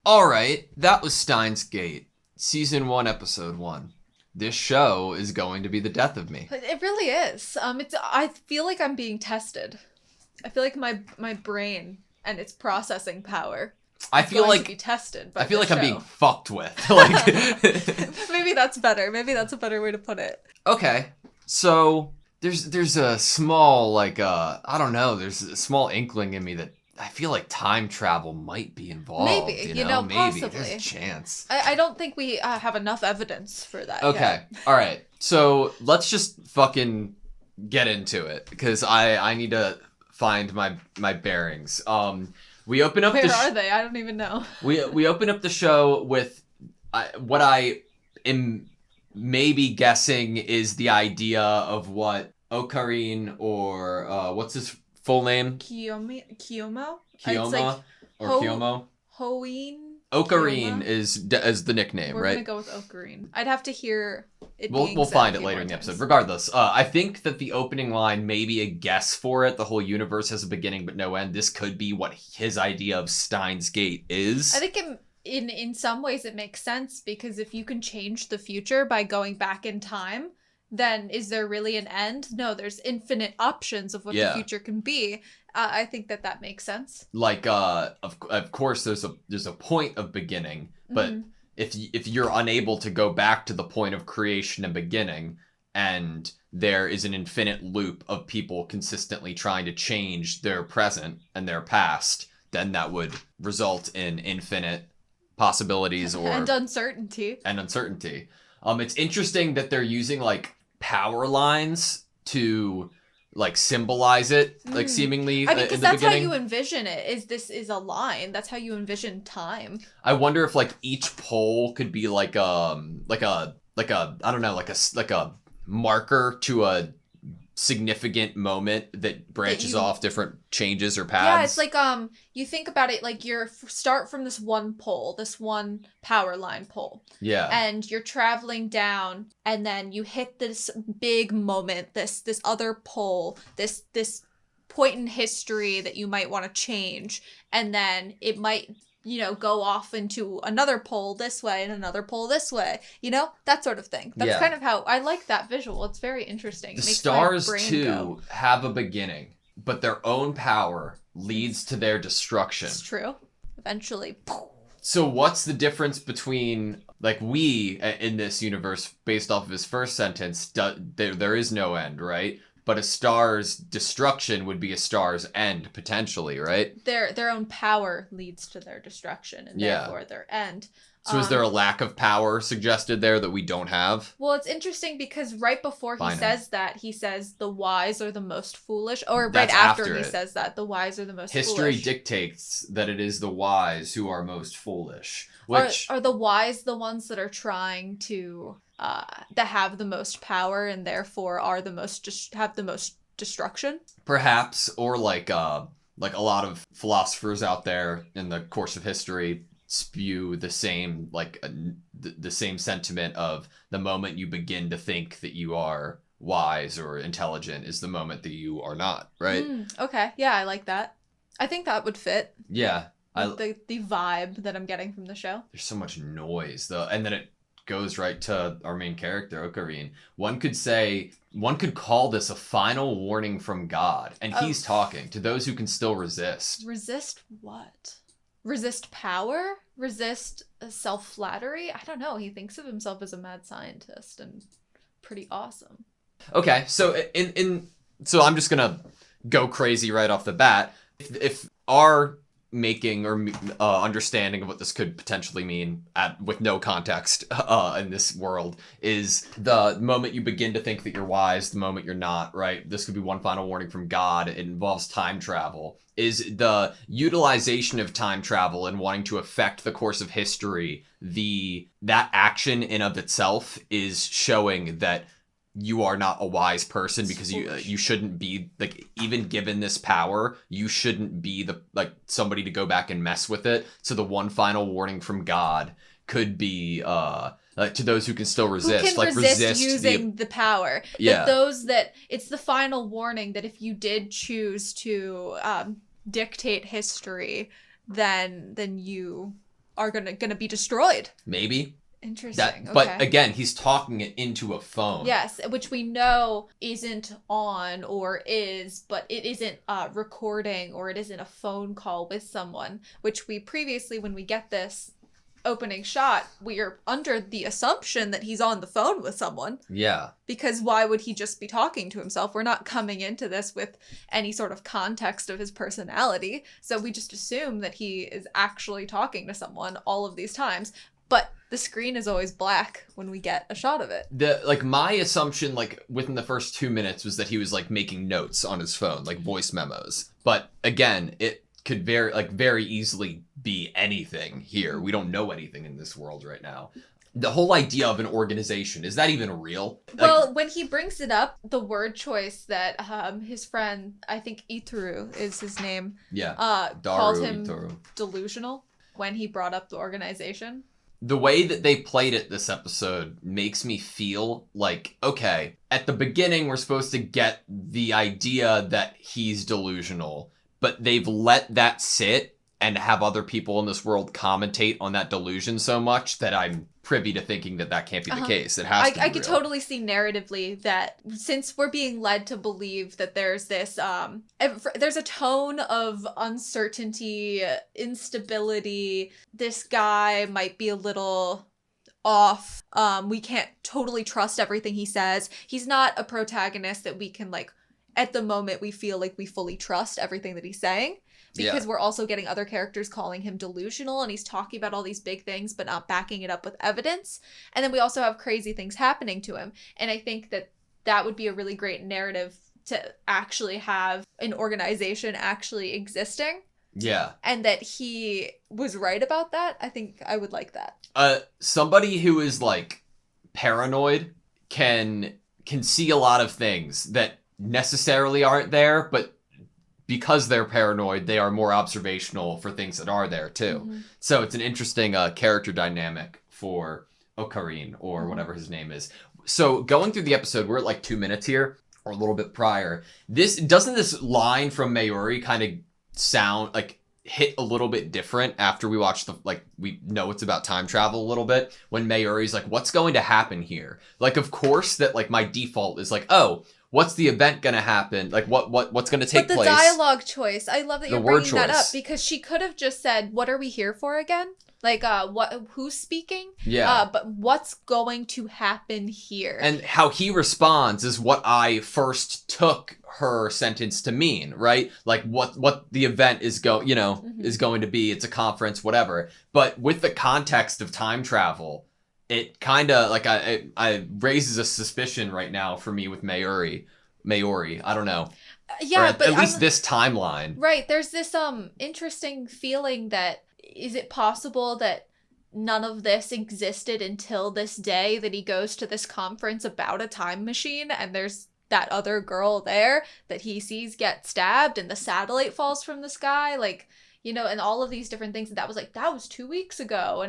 Alright, that was Steins Gate, Season 1, Episode 1. This show is going to be the death of me. It really is. I feel like I'm being tested. I feel like my brain and its processing power is going to be tested by I feel like this I'm show. being fucked with. Like, Maybe that's better. Maybe that's a better way to put it. Okay, so there's a small, I don't know, there's a small inkling in me that I feel like time travel might be involved. Maybe, Maybe. possibly. There's a chance. I don't think we have enough evidence for that Okay, yet. Alright, so let's just fucking get into it, because I need to find my bearings. We open up Where are they? I don't even know. We open up the show with what I am maybe guessing is the idea of what Ocarine or what's his full name? Kiyomo? Kiyoma or Kiyomo? Hoin? Ocarine Kiyoma? is the nickname, We're right? gonna go with Ocarine. I'd have to hear it. We'll find it later in the episode. Regardless, I think that the opening line may be a guess for it. The whole universe has a beginning but no end. This could be what his idea of Steins Gate is. I think in some ways it makes sense, because if you can change the future by going back in time, then is there really an end? No, there's infinite options of what the future can be. I think that makes sense. Like, of course, there's a point of beginning, but if you're unable to go back to the point of creation and beginning, and there is an infinite loop of people consistently trying to change their present and their past, then that would result in infinite possibilities and uncertainty. It's interesting that they're using like power lines to like symbolize it, like seemingly I mean, because in the that's beginning. how you envision it. This is a line. That's how you envision time. I wonder if like each pole could be like a I don't know, like a marker to a significant moment that branches off different changes or paths. Yeah, it's like you think about it like you're start from this one pole, this one power line pole. Yeah. And you're traveling down, and then you hit this big moment, this other pole, this point in history that you might want to change, and then it might go off into another pole this way and another pole this way, that sort of thing. That's kind of how I like that visual. It's very interesting. The It makes stars my brain too go. have a beginning, but their own power leads to their destruction. It's true. Eventually. So what's the difference between like we in this universe based off of his first sentence? There is no end, right? But a star's destruction would be a star's end, potentially, right? Their own power leads to their destruction, and therefore their end. So is there a lack of power suggested there that we don't have? Well, it's interesting because right before he says that, he says the wise are the most foolish. Or That's right after he it. says that, the wise are the most History foolish. dictates that it is the wise who are most foolish. Which Are the wise the ones that are trying to... that have the most power and therefore are the most have the most destruction? perhaps, or like a lot of philosophers out there in the course of history spew the same the same sentiment of the moment you begin to think that you are wise or intelligent is the moment that you are not, right? Okay, yeah, I like that. I think that would fit. Yeah. The vibe that I'm getting from the show. There's so much noise though, and then it goes right to our main character, Ocarine. One could call this a final warning from God, and he's talking to those who can still resist. Resist what? Resist power? Resist self-flattery? I don't know. He thinks of himself as a mad scientist and pretty awesome. Okay, so so I'm just gonna go crazy right off the bat. If our making or understanding of what this could potentially mean with no context in this world is the moment you begin to think that you're wise, the moment you're not, right? This could be one final warning from God. It involves time travel. Is the utilization of time travel and wanting to affect the course of history, that action in of itself is showing that you are not a wise person, because you shouldn't be, like, even given this power, you shouldn't be somebody to go back and mess with it. So the one final warning from God could be to those who can still resist, who can resist using the power. Yeah. It's the final warning that if you did choose to dictate history, then you are gonna be destroyed. Maybe. Interesting. But again, he's talking it into a phone. Yes, which we know isn't on or is, but it isn't recording or it isn't a phone call with someone, which we previously, when we get this opening shot, we are under the assumption that he's on the phone with someone. Yeah. Because why would he just be talking to himself? We're not coming into this with any sort of context of his personality. So we just assume that he is actually talking to someone all of these times. But the screen is always black when we get a shot of it. My assumption, within the first 2 minutes was that he was, making notes on his phone, voice memos. But, again, it could very easily be anything here. We don't know anything in this world right now. The whole idea of an organization, is that even real? Well, when he brings it up, the word choice that his friend, I think Itaru is his name, called him Itaru. Delusional when he brought up the organization. The way that they played it this episode makes me feel like, okay, at the beginning we're supposed to get the idea that he's delusional, but they've let that sit and have other people in this world commentate on that delusion so much that I'm privy to thinking that that can't be the case. It has to be I could real. totally see narratively that since we're being led to believe that there's this, there's a tone of uncertainty, instability. This guy might be a little off. We can't totally trust everything he says. He's not a protagonist that we can at the moment we feel like we fully trust everything that he's saying. Because we're also getting other characters calling him delusional and he's talking about all these big things but not backing it up with evidence. And then we also have crazy things happening to him. And I think that that would be a really great narrative to actually have an organization actually existing. Yeah. And that he was right about that. I think I would like that. Somebody who is paranoid can see a lot of things that necessarily aren't there, but because they're paranoid, they are more observational for things that are there, too. Mm-hmm. So it's an interesting character dynamic for Ocarine, or whatever his name is. So going through the episode, we're at 2 minutes here, or a little bit prior. Doesn't this line from Mayuri kind of sound, hit a little bit different after we watch we know it's about time travel a little bit? When Mayuri's what's going to happen here? Of course that, my default is oh, what's the event gonna happen? What's gonna take place? But the dialogue choice, I love that you're bringing that up, because she could have just said, "What are we here for again?" Who's speaking? Yeah. But what's going to happen here? And how he responds is what I first took her sentence to mean, right? What the event is is going to be. It's a conference, whatever. But with the context of time travel, it kind of I raises a suspicion right now for me with Mayuri. I don't know. Yeah, but at least this timeline. Right. There's this interesting feeling that is it possible that none of this existed until this day that he goes to this conference about a time machine and there's that other girl there that he sees get stabbed and the satellite falls from the sky, and all of these different things. That was 2 weeks ago.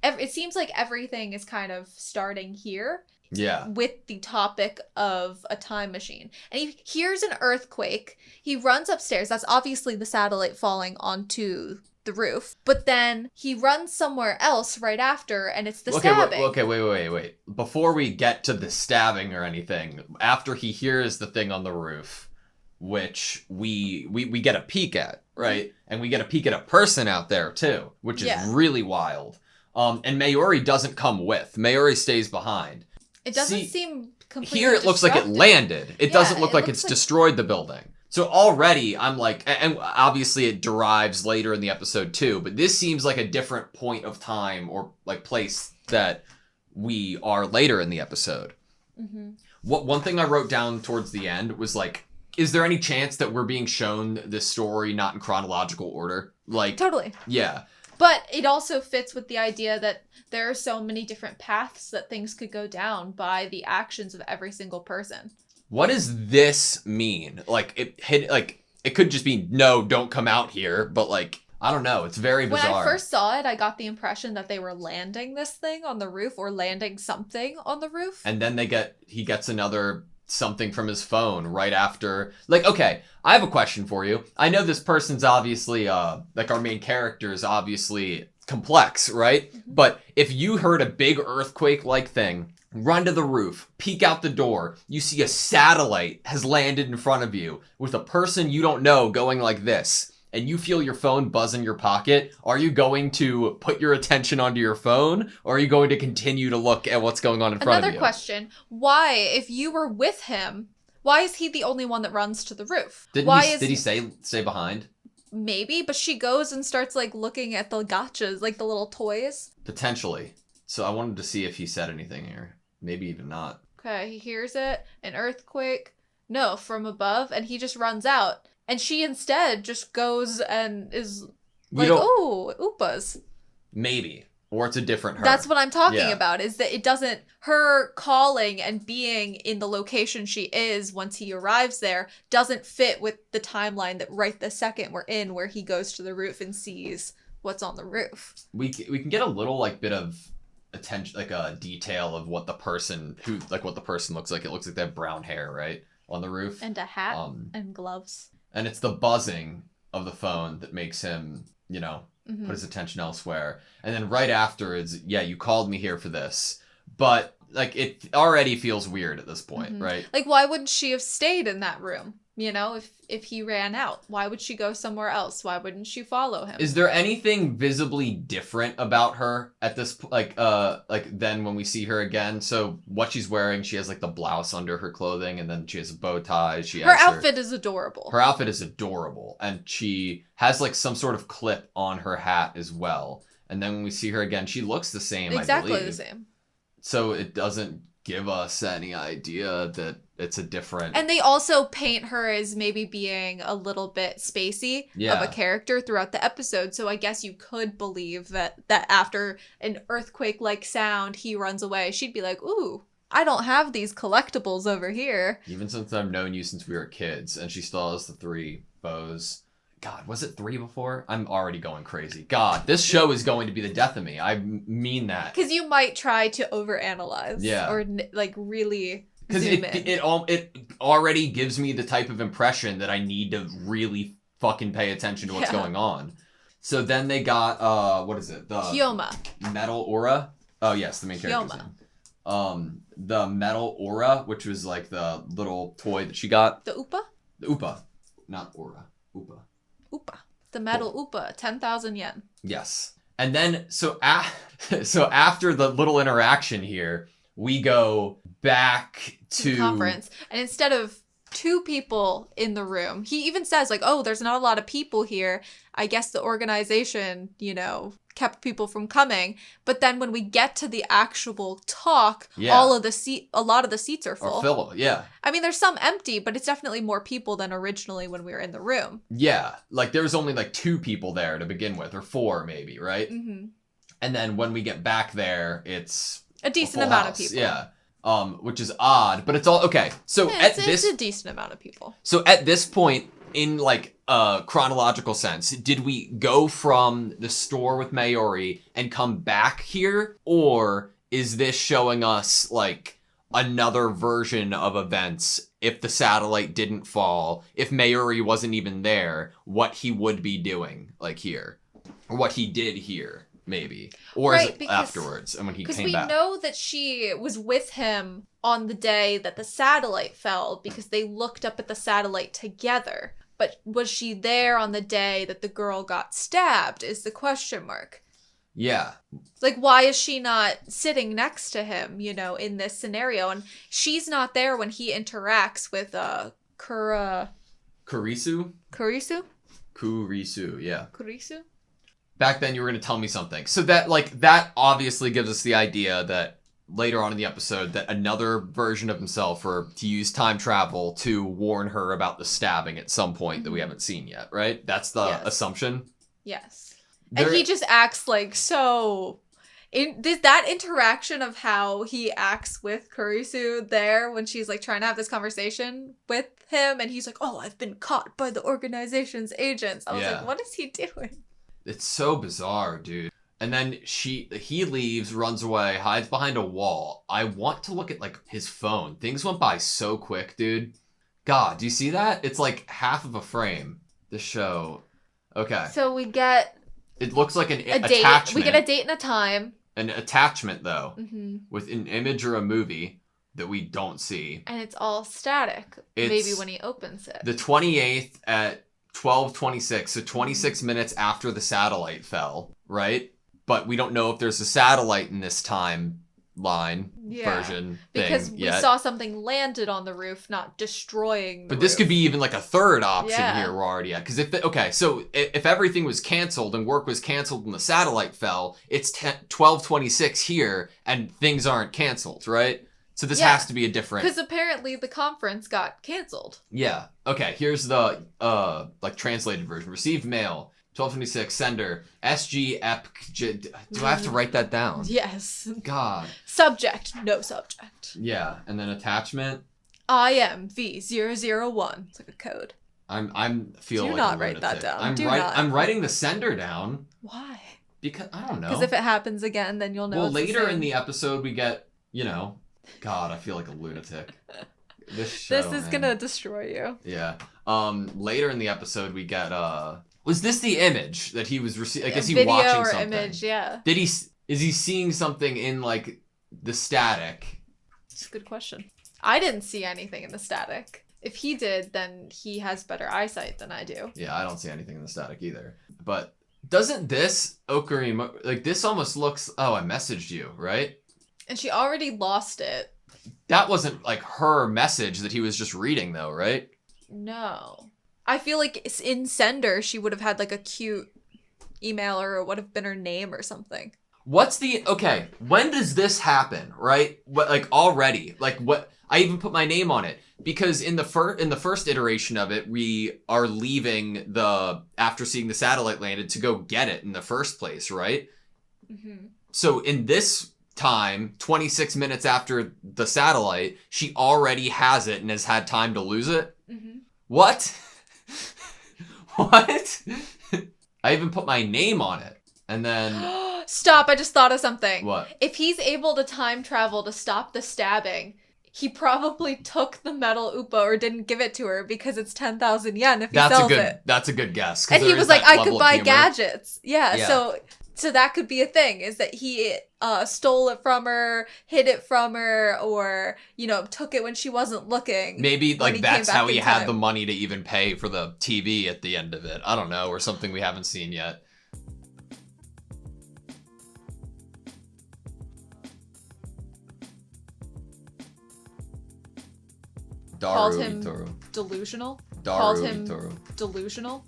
And it seems like everything is kind of starting here. Yeah. With the topic of a time machine. And he hears an earthquake. He runs upstairs. That's obviously the satellite falling onto the roof. But then he runs somewhere else right after, and it's the stabbing. Okay, wait. Before we get to the stabbing or anything, after he hears the thing on the roof, which we get a peek at, right? And we get a peek at a person out there too, which is really wild. And Mayuri doesn't come with. Mayuri stays behind. It doesn't seem completely here. It looks like it landed. It doesn't look like it's destroyed the building. So already I'm and obviously it derives later in the episode too, but this seems like a different point of time or place that we are later in the episode. Mm-hmm. One thing I wrote down towards the end was is there any chance that we're being shown this story not in chronological order? Totally. Yeah. But it also fits with the idea that there are so many different paths that things could go down by the actions of every single person. What does this mean? It could just be, no, don't come out here. But I don't know. It's very bizarre. When I first saw it, I got the impression that they were landing this thing on the roof or landing something on the roof. And then he gets another something from his phone right after. Okay, I have a question for you. I know this person's obviously, our main character is obviously complex, right? But if you heard a big earthquake-like thing, run to the roof, peek out the door, you see a satellite has landed in front of you with a person you don't know going like this, and you feel your phone buzz in your pocket, are you going to put your attention onto your phone, or are you going to continue to look at what's going on in front of you? Another question. Why, if you were with him, why is he the only one that runs to the roof? Did he say stay behind? Maybe, but she goes and starts, like, looking at the gotchas, like the little toys. Potentially. So I wanted to see if he said anything here. Maybe even not. Okay, he hears it. An earthquake. No, from above. And he just runs out. And she instead just goes and is like, oh, oopas. Maybe. Or it's a different her. That's what I'm talking about, is that it doesn't, her calling and being in the location she is once he arrives there doesn't fit with the timeline that right this second we're in, where he goes to the roof and sees what's on the roof. We can get a little, like, bit of attention, like a detail of what the person looks like. It looks like they have brown hair, right? On the roof. And a hat and gloves. And it's the buzzing of the phone that makes him, you know, put his attention elsewhere. And then right after is, yeah, you called me here for this. But, like, it already feels weird at this point, right? Like, why wouldn't she have stayed in that room? You know, if he ran out, why would she go somewhere else? Why wouldn't she follow him? Is there anything visibly different about her at this, like then when we see her again? So what she's wearing, she has, like, the blouse under her clothing, and then she has a bow tie. Her outfit is adorable. Her outfit is adorable, and she has, like, some sort of clip on her hat as well. And then when we see her again, she looks the same, exactly I believe. the same. So it doesn't give us any idea that it's a different... And they also paint her as maybe being a little bit spacey of a character throughout the episode. So I guess you could believe that after an earthquake-like sound, he runs away. She'd be like, ooh, I don't have these collectibles over here. Even since I've known you since we were kids, and she still has the 3 bows. God, was it 3 before? I'm already going crazy. God, this show is going to be the death of me. I mean that. Because you might try to overanalyze. Yeah. Or, like, really Because it already gives me the type of impression that I need to really fucking pay attention to what's going on. So then they got, what is it? The Hyoma. Metal Aura. Oh, yes, the main character's name. The Metal Aura, which was, like, the little toy that she got. The Upa? The Upa. Not Aura. Upa. Upa. The metal Upa. 10,000 yen. Yes. And then, so after the little interaction here, we go back to the conference. And instead of 2 people in the room, he even says, like, oh, there's not a lot of people here. I guess the organization, you know, kept people from coming. But then when we get to the actual talk, a lot of the seats are full. Yeah. I mean, there's some empty, but it's definitely more people than originally when we were in the room. Yeah. Like, there was only, like, 2 people there to begin with, or 4 maybe, right? Mm-hmm. And then when we get back there, it's a decent amount of people. Yeah. Which is odd, but it's all okay. So it's a decent amount of people. So at this point, in, like, chronological sense, did we go from the store with Mayuri and come back here, or is this showing us, like, another version of events? If the satellite didn't fall, if Mayuri wasn't even there, what he would be doing, like, here, or what he did here, maybe, or is it afterwards and when he came back? Because we know that she was with him on the day that the satellite fell, because they looked up at the satellite together. But was she there on the day that the girl got stabbed is the question mark. Yeah. Like, why is she not sitting next to him, you know, in this scenario? And she's not there when he interacts with Kurisu? Kurisu, yeah. Kurisu? Back then you were going to tell me something. So that obviously gives us the idea that later on in the episode that another version of himself, or to use time travel to warn her about the stabbing at some point that we haven't seen yet, right? That's the assumption? Yes. And he just acts like so... that interaction of how he acts with Kurisu there when she's, like, trying to have this conversation with him, and he's like, oh, I've been caught by the organization's agents. I was like, what is he doing? It's so bizarre, dude. And then he leaves, runs away, hides behind a wall. I want to look at, like, his phone. Things went by so quick, dude. God, do you see that? It's like half of a frame. The show. Okay. So we get It looks like an A date. attachment. We get a date and a time. An attachment, though, Mm-hmm. with an image or a movie that we don't see. And it's all static. Maybe when he opens it. The 28th at 12:26, so 26 minutes after the satellite fell, right? But we don't know if there's a satellite in this timeline version because thing we yet. saw something landed on the roof, not destroying the But this roof. could be even like a third option Yeah. here we're already at. Because if everything was canceled and work was canceled when the satellite fell, it's 12:26 here and things aren't canceled, right? So this has to be a different... Because apparently the conference got canceled. Yeah. Okay, here's the like translated version. Received mail. 12:26, sender, SG Do I have to write that down? Yes. God. Subject, no subject. Yeah, and then attachment. IMV001. It's like a code. I'm feeling Do like not a write that lunatic. down. I'm writing the sender down. Why? Because I don't know. Because if it happens again, then you'll know. Well, it's later in the episode we get, God, I feel like a lunatic. This is gonna destroy you. Yeah. Later in the episode we get was this the image that he was receiving? Like, is he Video watching or something? image, yeah. Is he seeing something in like the static? It's a good question. I didn't see anything in the static. If he did, then he has better eyesight than I do. Yeah, I don't see anything in the static either. But doesn't this Ocarina, like this almost looks, oh, I messaged you, right? And she already lost it. That wasn't like her message that he was just reading though, right? No. I feel like in Sender, she would have had like a cute email or it would have been her name or something. Okay, when does this happen, right? What, like already? Like what, I even put my name on it because in the first iteration of it, we are leaving after seeing the satellite landed to go get it in the first place, right? Mm-hmm. So in this time, 26 minutes after the satellite, she already has it and has had time to lose it? Mm-hmm. What? What? I even put my name on it. And then... Stop, I just thought of something. What? If he's able to time travel to stop the stabbing, he probably took the metal Upa or didn't give it to her because it's 10,000 yen if he sells it. That's a good guess. And he was like, I could buy gadgets. Yeah, Yeah. So that could be a thing, is that he stole it from her, hid it from her, or, took it when she wasn't looking. Maybe like that's how he had the time. money to even pay for the TV at the end of it. I don't know, or something we haven't seen yet. Called him Itoru. delusional. Daru Called him Itoru. delusional.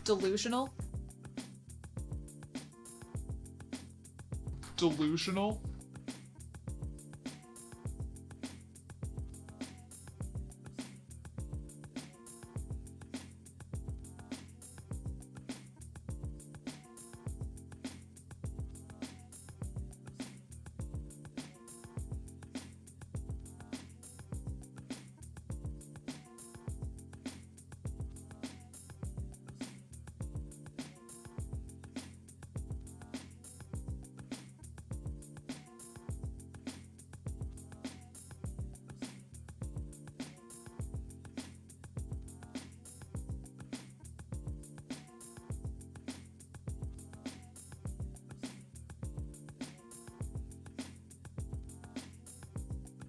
Delusional. Delusional?